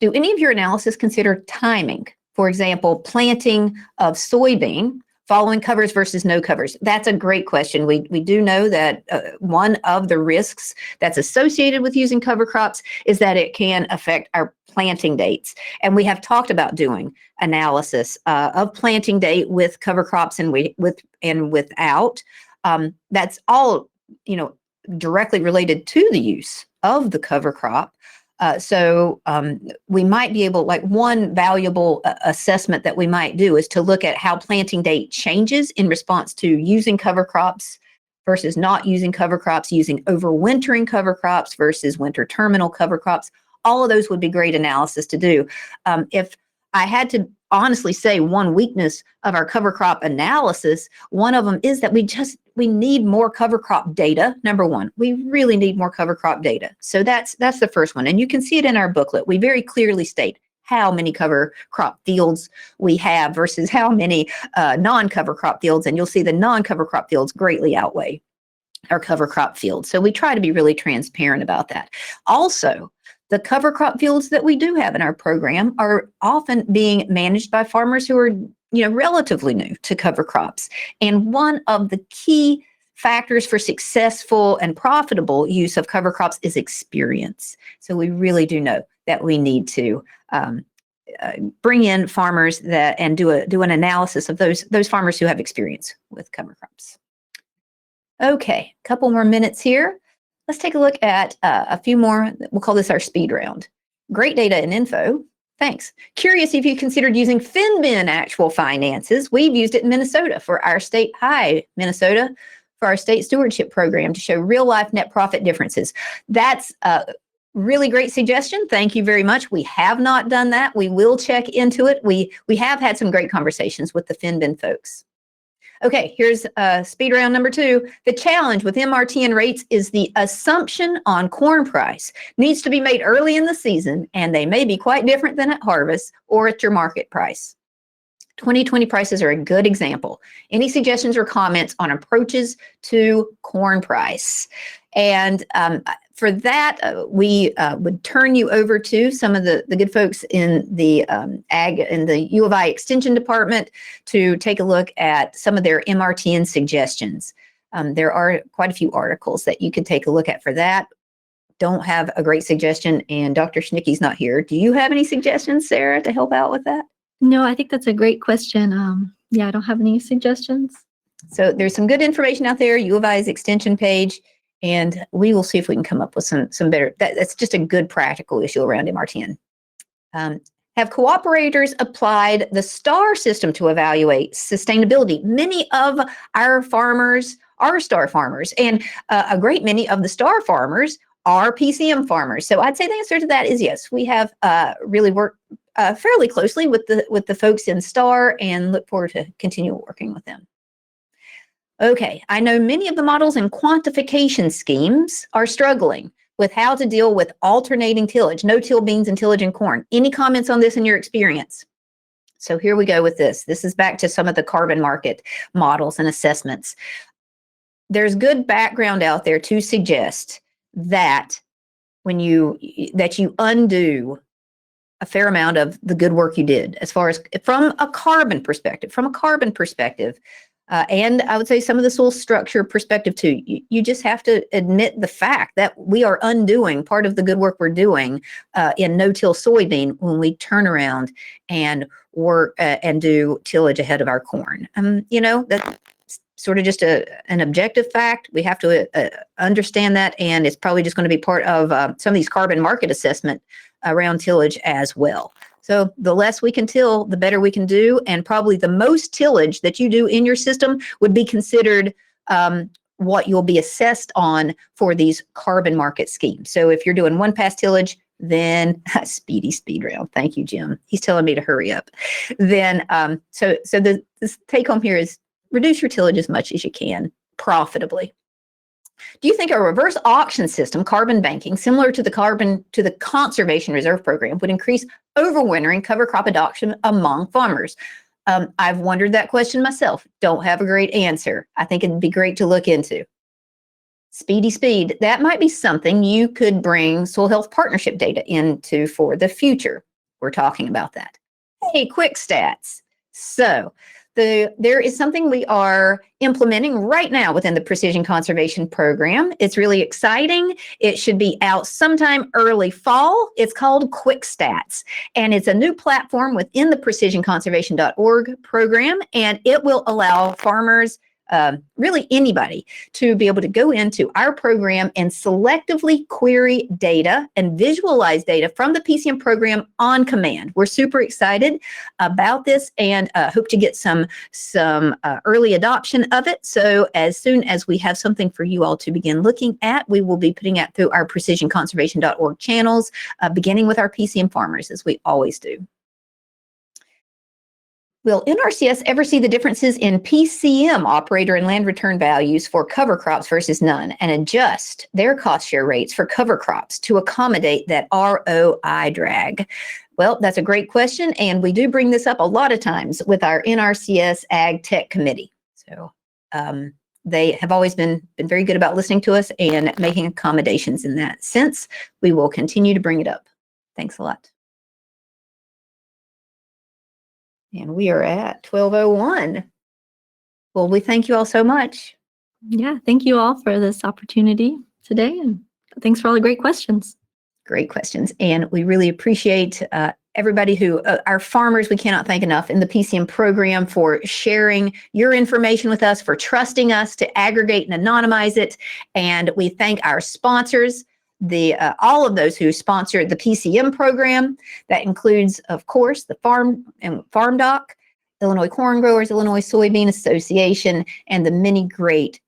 Do any of your analysis consider timing? For example, planting of soybean following covers versus no covers? That's a great question. We do know that one of the risks that's associated with using cover crops is that it can affect our planting dates. And we have talked about doing analysis of planting date with cover crops and without. That's all, directly related to the use of the cover crop. So we might be able, like one valuable assessment that we might do is to look at how planting date changes in response to using cover crops versus not using cover crops, using overwintering cover crops versus winter terminal cover crops. All of those would be great analysis to do. If I had to honestly say one weakness of our cover crop analysis, one of them is that we need more cover crop data. Number one, we really need more cover crop data. So that's the first one. And you can see it in our booklet. We very clearly state how many cover crop fields we have versus how many non-cover crop fields. And you'll see the non-cover crop fields greatly outweigh our cover crop fields. So we try to be really transparent about that. Also, the cover crop fields that we do have in our program are often being managed by farmers who are, relatively new to cover crops. And one of the key factors for successful and profitable use of cover crops is experience. So we really do know that we need to bring in farmers and do an analysis of those farmers who have experience with cover crops. Okay, a couple more minutes here. Let's take a look at a few more. We'll call this our speed round. Great data and info. Thanks. Curious if you considered using FinBin actual finances. We've used it in Minnesota for our state, Minnesota, for our state stewardship program to show real life net profit differences. That's a really great suggestion. Thank you very much. We have not done that. We will check into it. We have had some great conversations with the FinBin folks. Okay, here's speed round number 2. The challenge with MRTN rates is the assumption on corn price needs to be made early in the season, and they may be quite different than at harvest or at your market price. 2020 prices are a good example. Any suggestions or comments on approaches to corn price? And for that, we would turn you over to some of the good folks in the U of I Extension Department to take a look at some of their MRTN suggestions. There are quite a few articles that you could take a look at for that. Don't have a great suggestion, and Dr. Schnicke's not here. Do you have any suggestions, Sarah, to help out with that? No, I think that's a great question. I don't have any suggestions. So there's some good information out there, U of I's extension page, and we will see if we can come up with some better, that's just a good practical issue around MRTN. Have cooperators applied the STAR system to evaluate sustainability? Many of our farmers are STAR farmers, and a great many of the STAR farmers are PCM farmers. So I'd say the answer to that is yes. We have really worked fairly closely with the folks in STAR and look forward to continue working with them. Okay, I know many of the models and quantification schemes are struggling with how to deal with alternating tillage, no-till beans and tillage and corn. Any comments on this in your experience? So here we go with this. This is back to some of the carbon market models and assessments. There's good background out there to suggest that when you undo a fair amount of the good work you did, as far as from a carbon perspective, and I would say some of the soil structure perspective too. You just have to admit the fact that we are undoing part of the good work we're doing in no-till soybean when we turn around and work and do tillage ahead of our corn. That sort of just an objective fact. We have to understand that, and it's probably just going to be part of some of these carbon market assessment around tillage as well. So the less we can till, the better we can do, and probably the most tillage that you do in your system would be considered what you'll be assessed on for these carbon market schemes. So if you're doing one pass tillage, then speed round. Thank you, Jim. He's telling me to hurry up. Then, so the take home here is reduce your tillage as much as you can profitably. Do you think a reverse auction system, carbon banking, similar to the Conservation Reserve Program, would increase overwintering cover crop adoption among farmers? I've wondered that question myself. Don't have a great answer. I think it'd be great to look into. Speed. That might be something you could bring soil health partnership data into for the future. We're talking about that. Hey, quick stats. So there is something we are implementing right now within the Precision Conservation Program. It's really exciting. It should be out sometime early fall. It's called Quick Stats, and it's a new platform within the precisionconservation.org program, and it will allow farmers, really anybody, to be able to go into our program and selectively query data and visualize data from the PCM program on command. We're super excited about this and hope to get some early adoption of it. So as soon as we have something for you all to begin looking at, we will be putting it through our precisionconservation.org channels, beginning with our PCM farmers, as we always do. Will NRCS ever see the differences in PCM operator and land return values for cover crops versus none and adjust their cost share rates for cover crops to accommodate that ROI drag? Well, that's a great question, and we do bring this up a lot of times with our NRCS Ag Tech Committee. So they have always been very good about listening to us and making accommodations in that sense. We will continue to bring it up. Thanks a lot. And we are at 12:01. Well, we thank you all so much. Yeah, thank you all for this opportunity today, and thanks for all the great questions. Great questions. And we really appreciate everybody who, our farmers, we cannot thank enough in the PCM program for sharing your information with us, for trusting us to aggregate and anonymize it. And we thank our sponsors, all of those who sponsor the PCM program. That includes, of course, the farmdoc, Illinois Corn Growers, Illinois Soybean Association, and the many great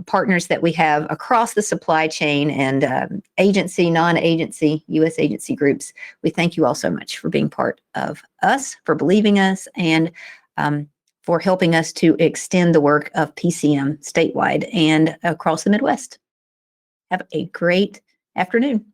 partners that we have across the supply chain and agency, non-agency, U.S. agency groups. We thank you all so much for being part of us, for believing us, and for helping us to extend the work of PCM statewide and across the Midwest. Have a great afternoon.